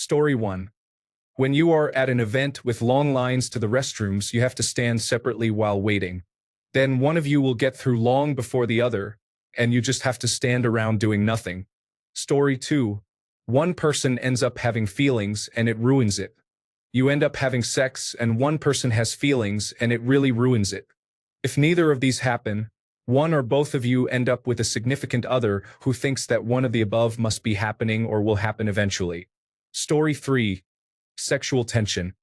Story 1. When you are at an event with long lines to the restrooms, you have to stand separately while waiting. Then one of you will get through long before the other, and you just have to stand around doing nothing. Story 2. One person ends up having feelings and it ruins it. You end up having sex and one person has feelings and it really ruins it. If neither of these happen, one or both of you end up with a significant other who thinks that one of the above must be happening or will happen eventually. Story 3. Sexual tension.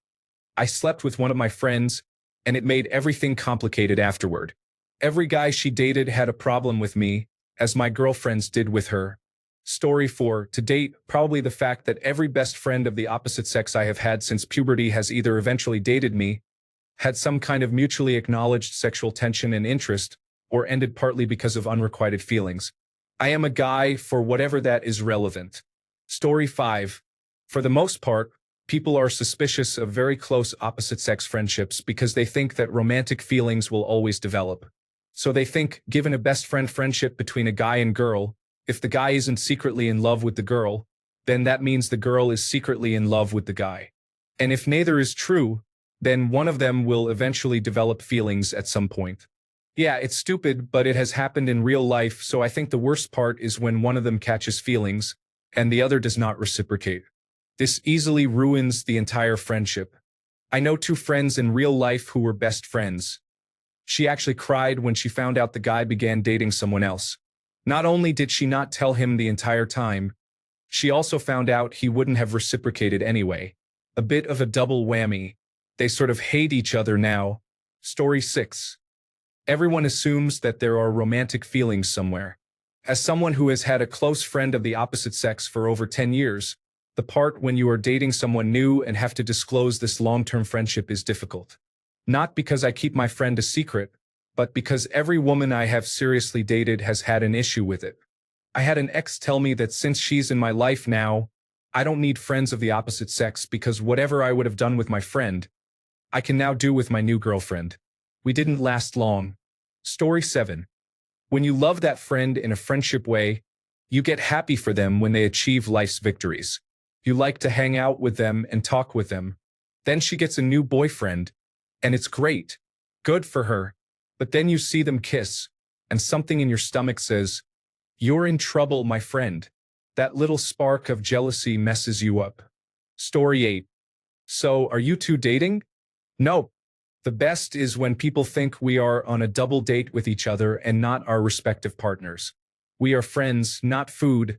I slept with one of my friends, and it made everything complicated afterward. Every guy she dated had a problem with me, as my girlfriends did with her. Story 4. To date, probably the fact that every best friend of the opposite sex I have had since puberty has either eventually dated me, had some kind of mutually acknowledged sexual tension and interest, or ended partly because of unrequited feelings. I am a guy for whatever that is relevant. Story 5. For the most part, people are suspicious of very close opposite-sex friendships because they think that romantic feelings will always develop. So they think, given a best friend friendship between a guy and girl, if the guy isn't secretly in love with the girl, then that means the girl is secretly in love with the guy. And if neither is true, then one of them will eventually develop feelings at some point. Yeah, it's stupid, but it has happened in real life, so I think the worst part is when one of them catches feelings, and the other does not reciprocate. This easily ruins the entire friendship. I know two friends in real life who were best friends. She actually cried when she found out the guy began dating someone else. Not only did she not tell him the entire time, she also found out he wouldn't have reciprocated anyway. A bit of a double whammy. They sort of hate each other now. Story 6. Everyone assumes that there are romantic feelings somewhere. As someone who has had a close friend of the opposite sex for over 10 years, the part when you are dating someone new and have to disclose this long-term friendship is difficult. Not because I keep my friend a secret, but because every woman I have seriously dated has had an issue with it. I had an ex tell me that since she's in my life now, I don't need friends of the opposite sex because whatever I would have done with my friend, I can now do with my new girlfriend. We didn't last long. Story 7. When you love that friend in a friendship way, you get happy for them when they achieve life's victories. You like to hang out with them and talk with them. Then she gets a new boyfriend, and it's great. Good for her. But then you see them kiss, and something in your stomach says, "You're in trouble, my friend." That little spark of jealousy messes you up. Story 8. So, are you two dating? No. The best is when people think we are on a double date with each other and not our respective partners. We are friends, not food,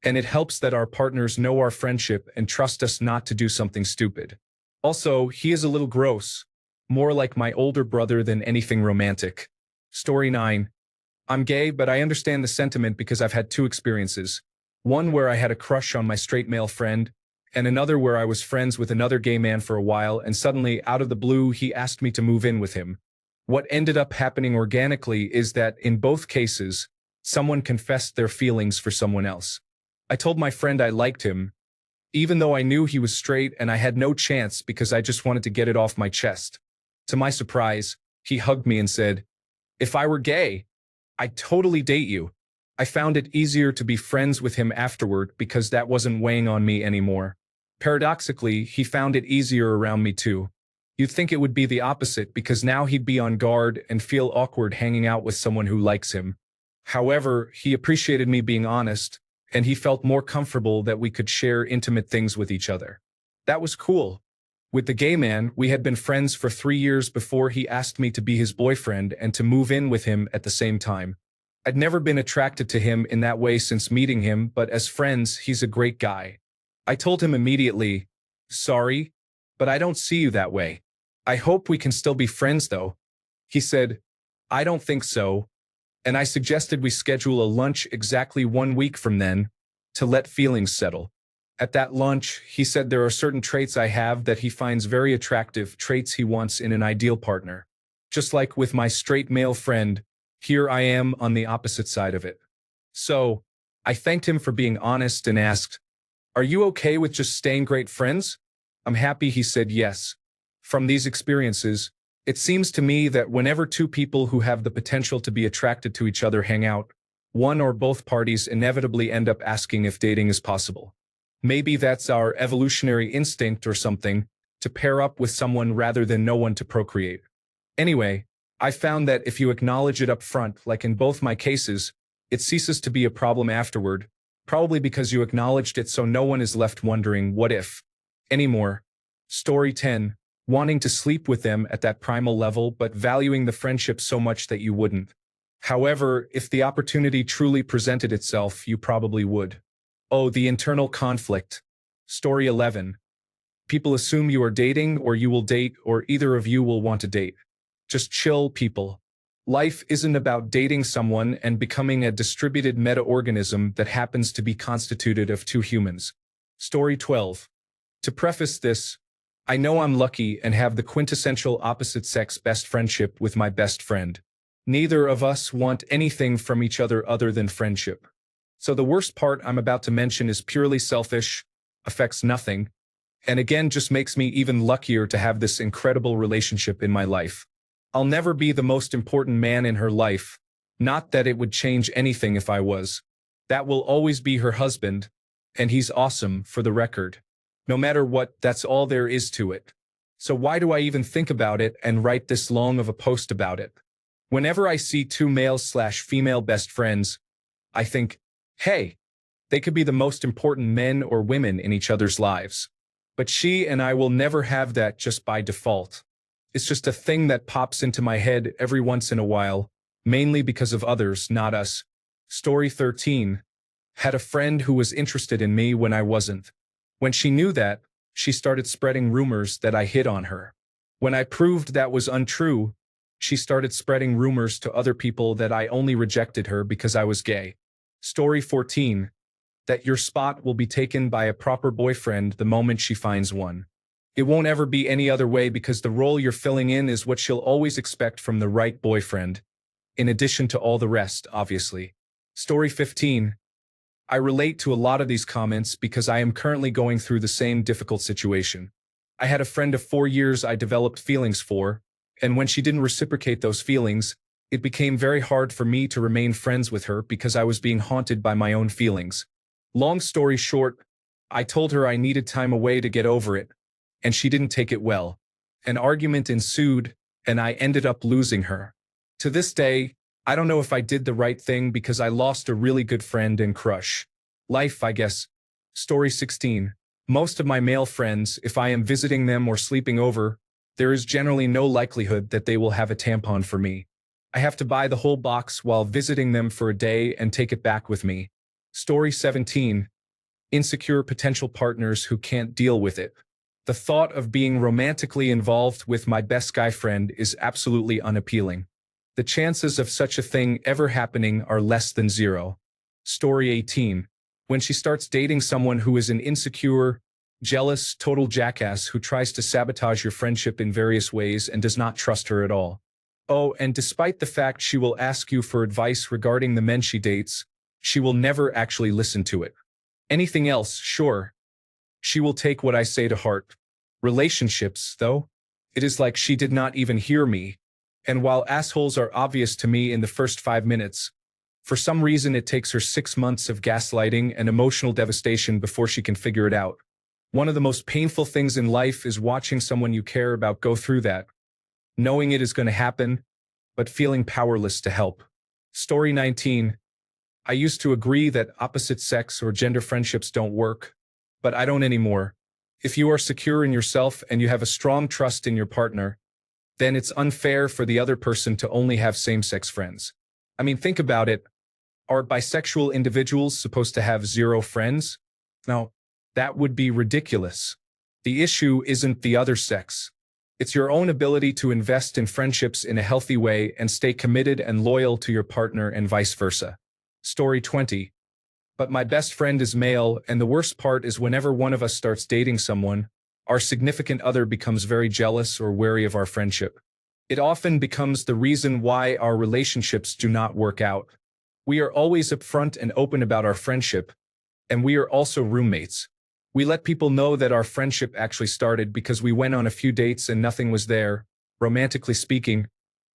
and it helps that our partners know our friendship and trust us not to do something stupid. Also, he is a little gross, more like my older brother than anything romantic. Story 9. I'm gay, but I understand the sentiment because I've had two experiences. One where I had a crush on my straight male friend, and another where I was friends with another gay man for a while, and suddenly, out of the blue, he asked me to move in with him. What ended up happening organically is that, in both cases, someone confessed their feelings for someone else. I told my friend I liked him, even though I knew he was straight and I had no chance because I just wanted to get it off my chest. To my surprise, he hugged me and said, "If I were gay, I'd totally date you." I found it easier to be friends with him afterward because that wasn't weighing on me anymore. Paradoxically, he found it easier around me too. You'd think it would be the opposite because now he'd be on guard and feel awkward hanging out with someone who likes him. However, he appreciated me being honest, and he felt more comfortable that we could share intimate things with each other. That was cool. With the gay man, we had been friends for 3 years before he asked me to be his boyfriend and to move in with him at the same time. I'd never been attracted to him in that way since meeting him, but as friends, he's a great guy. I told him immediately, "Sorry, but I don't see you that way. I hope we can still be friends though." He said, "I don't think so," and I suggested we schedule a lunch exactly 1 week from then to let feelings settle. At that lunch, he said there are certain traits I have that he finds very attractive, traits he wants in an ideal partner. Just like with my straight male friend, here I am on the opposite side of it. So, I thanked him for being honest and asked, "Are you okay with just staying great friends?" I'm happy he said yes. From these experiences, it seems to me that whenever two people who have the potential to be attracted to each other hang out, one or both parties inevitably end up asking if dating is possible. Maybe that's our evolutionary instinct or something, to pair up with someone rather than no one to procreate. Anyway, I found that if you acknowledge it up front, like in both my cases, it ceases to be a problem afterward, probably because you acknowledged it so no one is left wondering what if anymore. Story 10. Wanting to sleep with them at that primal level but valuing the friendship so much that you wouldn't. However, if the opportunity truly presented itself, you probably would. Oh, the internal conflict. Story 11. People assume you are dating or you will date or either of you will want to date. Just chill, people. Life isn't about dating someone and becoming a distributed meta-organism that happens to be constituted of two humans. Story 12. To preface this, I know I'm lucky and have the quintessential opposite-sex best friendship with my best friend. Neither of us want anything from each other than friendship. So the worst part I'm about to mention is purely selfish, affects nothing, and again just makes me even luckier to have this incredible relationship in my life. I'll never be the most important man in her life, not that it would change anything if I was. That will always be her husband, and he's awesome, for the record. No matter what, that's all there is to it. So why do I even think about it and write this long of a post about it? Whenever I see two male/female best friends, I think, hey, they could be the most important men or women in each other's lives. But she and I will never have that just by default. It's just a thing that pops into my head every once in a while, mainly because of others, not us. Story 13. Had a friend who was interested in me when I wasn't. When she knew that, she started spreading rumors that I hit on her. When I proved that was untrue, she started spreading rumors to other people that I only rejected her because I was gay. Story 14. That your spot will be taken by a proper boyfriend the moment she finds one. It won't ever be any other way because the role you're filling in is what she'll always expect from the right boyfriend, in addition to all the rest, obviously. Story 15. I relate to a lot of these comments because I am currently going through the same difficult situation. I had a friend of 4 years I developed feelings for, and when she didn't reciprocate those feelings, it became very hard for me to remain friends with her because I was being haunted by my own feelings. Long story short, I told her I needed time away to get over it, and she didn't take it well. An argument ensued, and I ended up losing her. To this day, I don't know if I did the right thing because I lost a really good friend and crush. Life, I guess. Story 16. Most of my male friends, if I am visiting them or sleeping over, there is generally no likelihood that they will have a tampon for me. I have to buy the whole box while visiting them for a day and take it back with me. Story 17. Insecure potential partners who can't deal with it. The thought of being romantically involved with my best guy friend is absolutely unappealing. The chances of such a thing ever happening are less than zero. Story 18. When she starts dating someone who is an insecure, jealous, total jackass who tries to sabotage your friendship in various ways and does not trust her at all. Oh, and despite the fact she will ask you for advice regarding the men she dates, she will never actually listen to it. Anything else, sure. She will take what I say to heart. Relationships, though? It is like she did not even hear me. And while assholes are obvious to me in the first 5 minutes, for some reason it takes her 6 months of gaslighting and emotional devastation before she can figure it out. One of the most painful things in life is watching someone you care about go through that, knowing it is going to happen, but feeling powerless to help. Story 19. I used to agree that opposite sex or gender friendships don't work, but I don't anymore. If you are secure in yourself and you have a strong trust in your partner, then it's unfair for the other person to only have same-sex friends. I mean, think about it. Are bisexual individuals supposed to have 0 friends? No, that would be ridiculous. The issue isn't the other sex. It's your own ability to invest in friendships in a healthy way and stay committed and loyal to your partner and vice versa. Story 20. But my best friend is male, and the worst part is whenever one of us starts dating someone, our significant other becomes very jealous or wary of our friendship. It often becomes the reason why our relationships do not work out. We are always upfront and open about our friendship, and we are also roommates. We let people know that our friendship actually started because we went on a few dates and nothing was there, romantically speaking,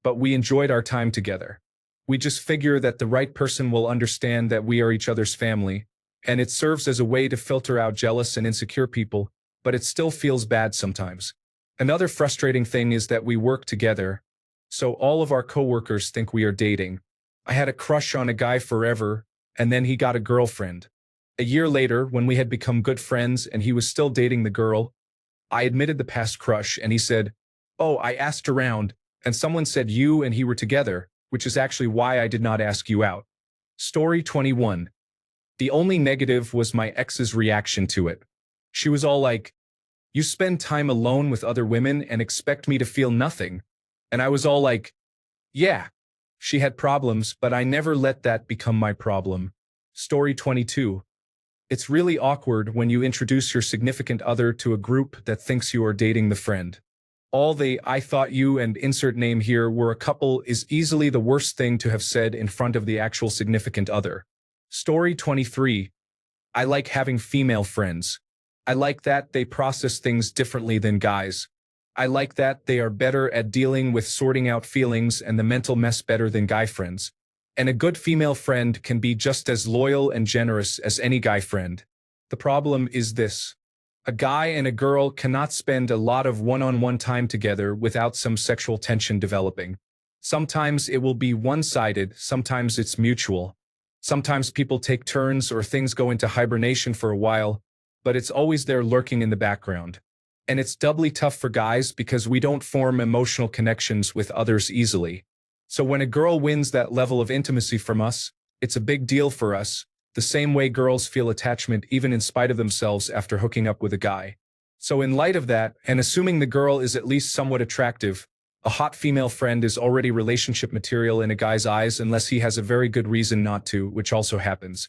but we enjoyed our time together. We just figure that the right person will understand that we are each other's family, And it serves as a way to filter out jealous and insecure people, but it still feels bad sometimes. Another frustrating thing is that we work together, so all of our coworkers think we are dating. I had a crush on a guy forever, and then he got a girlfriend. A year later, when we had become good friends and he was still dating the girl, I admitted the past crush and he said, "Oh, I asked around, and someone said you and he were together, which is actually why I did not ask you out." Story 21. The only negative was my ex's reaction to it. She was all like, "You spend time alone with other women and expect me to feel nothing." And I was all like, yeah. She had problems, but I never let that become my problem. Story 22. It's really awkward when you introduce your significant other to a group that thinks you are dating the friend. All the "I thought you" and insert name here were a couple is easily the worst thing to have said in front of the actual significant other. Story 23. I like having female friends. I like that they process things differently than guys. I like that they are better at dealing with sorting out feelings and the mental mess better than guy friends. And a good female friend can be just as loyal and generous as any guy friend. The problem is this. A guy and a girl cannot spend a lot of one-on-one time together without some sexual tension developing. Sometimes it will be one-sided, sometimes it's mutual. Sometimes people take turns or things go into hibernation for a while, but it's always there lurking in the background. And it's doubly tough for guys because we don't form emotional connections with others easily. So when a girl wins that level of intimacy from us, it's a big deal for us, the same way girls feel attachment even in spite of themselves after hooking up with a guy. So in light of that, and assuming the girl is at least somewhat attractive, a hot female friend is already relationship material in a guy's eyes unless he has a very good reason not to, which also happens.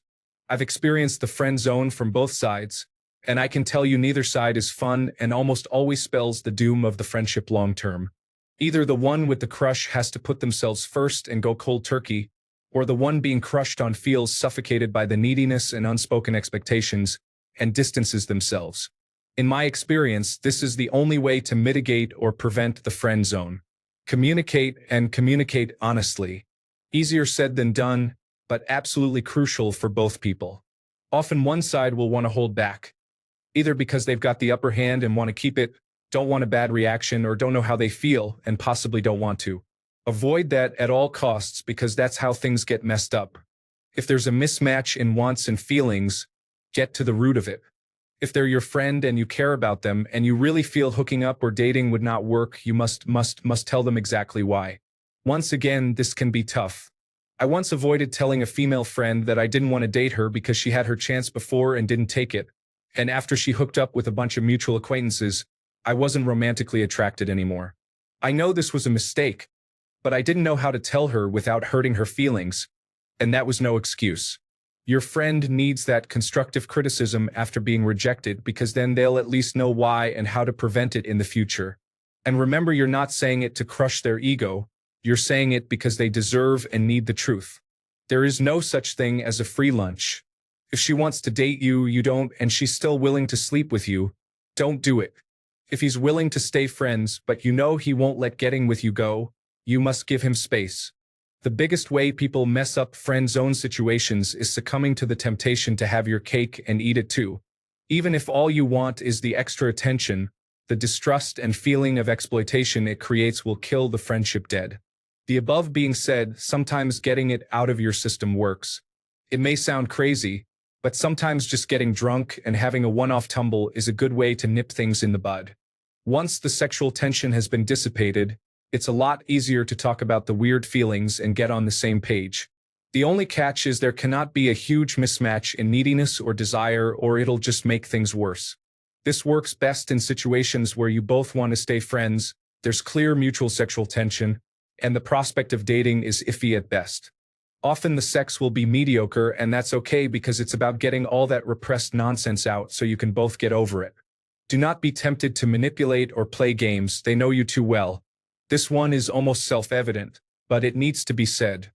I've experienced the friend zone from both sides, and I can tell you neither side is fun and almost always spells the doom of the friendship long term. Either the one with the crush has to put themselves first and go cold turkey, or the one being crushed on feels suffocated by the neediness and unspoken expectations and distances themselves. In my experience, this is the only way to mitigate or prevent the friend zone. Communicate and communicate honestly. Easier said than done, but absolutely crucial for both people. Often one side will want to hold back, either because they've got the upper hand and want to keep it, don't want a bad reaction, or don't know how they feel and possibly don't want to. Avoid that at all costs because that's how things get messed up. If there's a mismatch in wants and feelings, get to the root of it. If they're your friend and you care about them and you really feel hooking up or dating would not work, you must tell them exactly why. Once again, this can be tough. I once avoided telling a female friend that I didn't want to date her because she had her chance before and didn't take it. And after she hooked up with a bunch of mutual acquaintances, I wasn't romantically attracted anymore. I know this was a mistake, but I didn't know how to tell her without hurting her feelings, and that was no excuse. Your friend needs that constructive criticism after being rejected because then they'll at least know why and how to prevent it in the future. And remember, you're not saying it to crush their ego, you're saying it because they deserve and need the truth. There is no such thing as a free lunch. If she wants to date you, you don't, and she's still willing to sleep with you, don't do it. If he's willing to stay friends, but you know he won't let getting with you go, you must give him space. The biggest way people mess up friend zone situations is succumbing to the temptation to have your cake and eat it too. Even if all you want is the extra attention, the distrust and feeling of exploitation it creates will kill the friendship dead. The above being said, sometimes getting it out of your system works. It may sound crazy, but sometimes just getting drunk and having a one-off tumble is a good way to nip things in the bud. Once the sexual tension has been dissipated, it's a lot easier to talk about the weird feelings and get on the same page. The only catch is there cannot be a huge mismatch in neediness or desire, or it'll just make things worse. This works best in situations where you both want to stay friends, there's clear mutual sexual tension, and the prospect of dating is iffy at best. Often the sex will be mediocre, and that's okay because it's about getting all that repressed nonsense out so you can both get over it. Do not be tempted to manipulate or play games, they know you too well. This one is almost self-evident, but it needs to be said.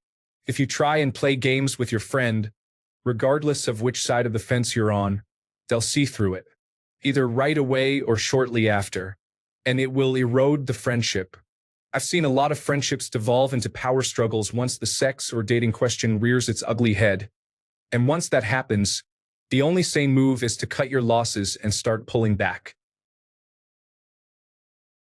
If you try and play games with your friend, regardless of which side of the fence you're on, they'll see through it, either right away or shortly after, and it will erode the friendship. I've seen a lot of friendships devolve into power struggles once the sex or dating question rears its ugly head. And once that happens, The only sane move is to cut your losses and start pulling back.